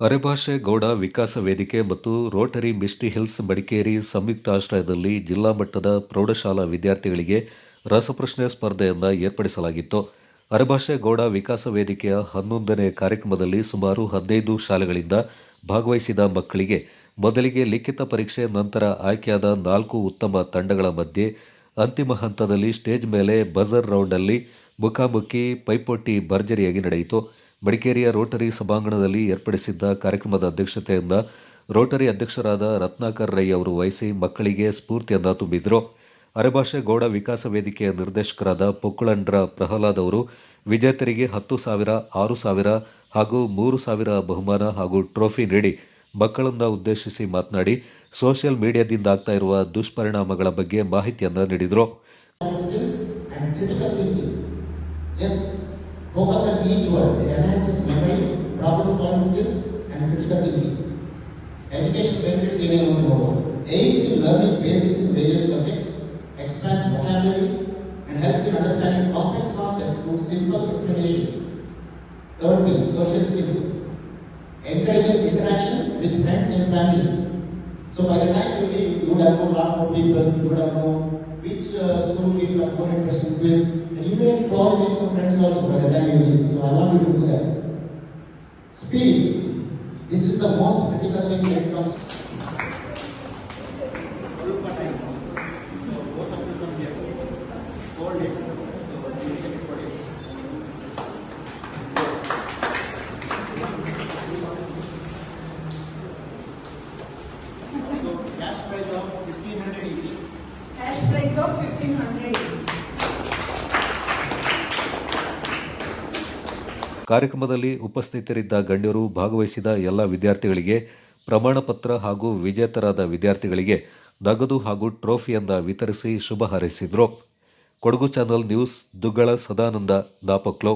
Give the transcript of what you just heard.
ಅರೆಭಾಷೆ ಗೌಡ ವಿಕಾಸ ವೇದಿಕೆ ಮತ್ತು ರೋಟರಿ ಮಿಸ್ಟಿ ಹಿಲ್ಸ್ ಮಡಿಕೇರಿ ಸಂಯುಕ್ತಾಶ್ರಯದಲ್ಲಿ ಜಿಲ್ಲಾ ಮಟ್ಟದ ಪ್ರೌಢಶಾಲಾ ವಿದ್ಯಾರ್ಥಿಗಳಿಗೆ ರಸಪ್ರಶ್ನೆ ಸ್ಪರ್ಧೆಯನ್ನು ಏರ್ಪಡಿಸಲಾಗಿತ್ತು. ಅರೆಭಾಷೆ ಗೌಡ ವಿಕಾಸ ವೇದಿಕೆಯ 11ನೇ ಕಾರ್ಯಕ್ರಮದಲ್ಲಿ ಸುಮಾರು 15 ಶಾಲೆಗಳಿಂದ ಭಾಗವಹಿಸಿದ ಮಕ್ಕಳಿಗೆ ಮೊದಲಿಗೆ ಲಿಖಿತ ಪರೀಕ್ಷೆ, ನಂತರ ಆಯ್ಕೆಯಾದ 4 ಉತ್ತಮ ತಂಡಗಳ ಮಧ್ಯೆ ಅಂತಿಮ ಹಂತದಲ್ಲಿ ಸ್ಟೇಜ್ ಮೇಲೆ ಬಜರ್ ರೌಂಡ್ನಲ್ಲಿ ಮುಖಾಮುಖಿ ಪೈಪೋಟಿ ಭರ್ಜರಿಯಾಗಿ ನಡೆಯಿತು. ಮಡಿಕೇರಿಯ ರೋಟರಿ ಸಭಾಂಗಣದಲ್ಲಿ ಏರ್ಪಡಿಸಿದ್ದ ಕಾರ್ಯಕ್ರಮದ ಅಧ್ಯಕ್ಷತೆಯನ್ನು ರೋಟರಿ ಅಧ್ಯಕ್ಷರಾದ ರತ್ನಾಕರ್ ರೈ ಅವರು ವಹಿಸಿ ಮಕ್ಕಳಿಗೆ ಸ್ಫೂರ್ತಿಯನ್ನು ತುಂಬಿದರು. ಅರೆಭಾಷೆ ಗೌಡ ವಿಕಾಸ ವೇದಿಕೆಯ ನಿರ್ದೇಶಕರಾದ ಪೊಕ್ಕುಳಂಡ್ರ ಪ್ರಹ್ಲಾದ್ ಅವರು ವಿಜೇತರಿಗೆ 10,000, 6,000 ಹಾಗೂ 3,000 ಬಹುಮಾನ ಹಾಗೂ ಟ್ರೋಫಿ ನೀಡಿ ಮಕ್ಕಳನ್ನು ಉದ್ದೇಶಿಸಿ ಮಾತನಾಡಿ ಸೋಷಿಯಲ್ ಮೀಡಿಯಾದಿಂದ ಆಗ್ತಾ ಇರುವ ದುಷ್ಪರಿಣಾಮಗಳ ಬಗ್ಗೆ ಮಾಹಿತಿಯನ್ನು ನೀಡಿದರು. Focus on each word. It enhances memory, problem-solving skills, and critical thinking. Education benefits even more. Aids in learning basics in various subjects, expands vocabulary, and helps in understanding complex concepts through simple explanations. Third thing, social skills. Encourages interaction with friends and family. So by the time you would have known a lot more people, you would have known which school kids are more interested in quiz, and you may probably make some friends also by the time you leave. So I want you to do that. Speed. This is the most critical thing when it comes to cash prize of 1,500 each. Cash prize of 1,500 each. ಕಾರ್ಯಕ್ರಮದಲ್ಲಿ ಉಪಸ್ಥಿತರಿದ್ದ ಗಣ್ಯರು ಭಾಗವಹಿಸಿದ ಎಲ್ಲ ವಿದ್ಯಾರ್ಥಿಗಳಿಗೆ ಪ್ರಮಾಣ ಪತ್ರ ಹಾಗೂ ವಿಜೇತರಾದ ವಿದ್ಯಾರ್ಥಿಗಳಿಗೆ ನಗದು ಹಾಗೂ ಟ್ರೋಫಿಯನ್ನು ವಿತರಿಸಿ ಶುಭ ಹಾರೈಸಿದರು. Kodagu channel news, Duggala Sadananda, ನಾಪಕ್ಲೋ.